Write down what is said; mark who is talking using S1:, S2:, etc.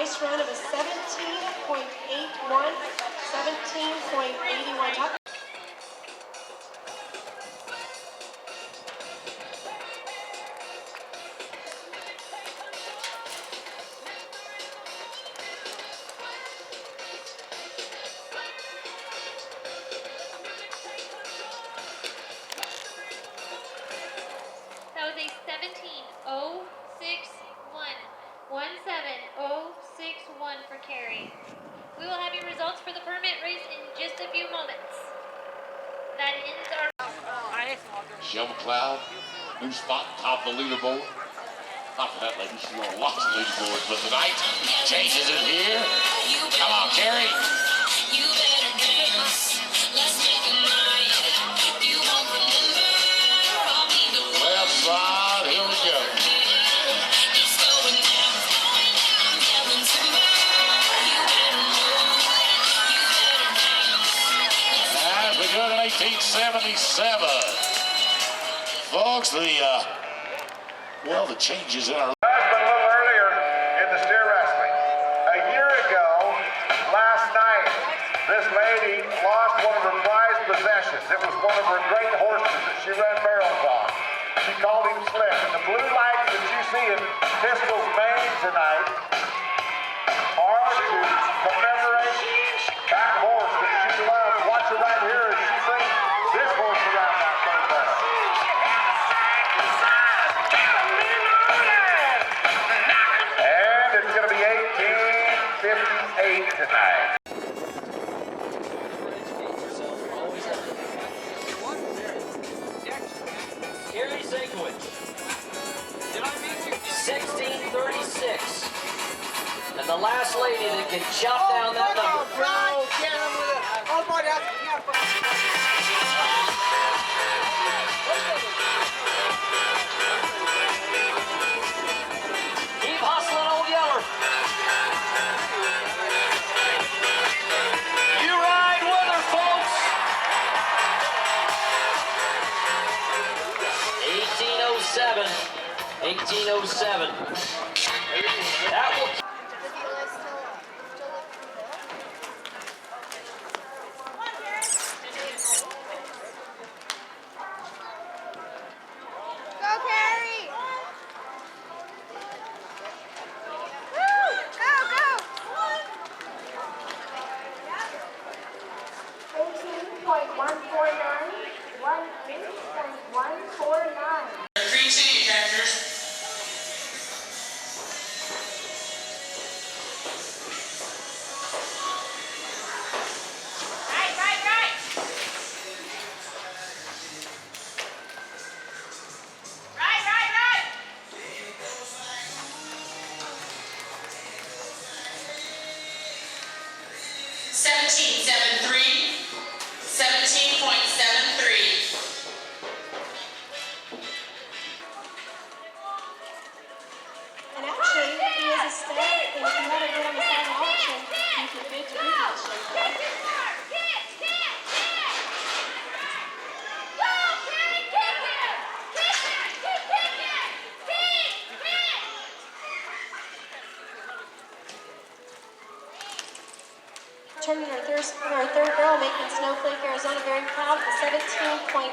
S1: race run of a 17.81, 17.81.
S2: That was a 17.061. 17.061 for Carrie. We will have your results for the permit race in just a few moments. That ends our...
S3: Shell McLeod, new spot, top of the leaderboard. Not for that lady, she's on lots of leaderboards, but tonight, changes it here. Come on, Carrie.
S4: You better dance. Let's make a night. You won't remember. I'll be the one.
S3: Left side, here we go.
S4: It's going down. I'm yelling timber. You better move. You better dance.
S3: As we go to 1877. Folks, the changes in our...
S5: Husband a little earlier in the steer wrestling. A year ago, last night, this lady lost one of her prized possessions. It was one of her great horses that she ran barrels on. She called him Slim. And the blue lights that you see in Pistol's Maine tonight are to commemorate that horse that she loves. Watch her right here as she brings this horse around that sundown. And it's going to be 1858 tonight.
S6: Carrie Zakowicz. Did I meet you? 1636. And the last lady that can chop down that number.
S7: Bro, get him with it. Oh, boy, that's
S6: Keep hustling, Old Yeller. You ride with her, folks. 1807. 1807. That will...
S1: Go, Carrie! Woo! Go, go! 18.149, 18.149.
S4: Green City characters. Right. Right. 17.73.
S1: And actually, he is a step, and if you want to get on the side auction, you can bid to do that shit. Turning our third barrel, making Snowflake, Arizona very proud. The 17.91,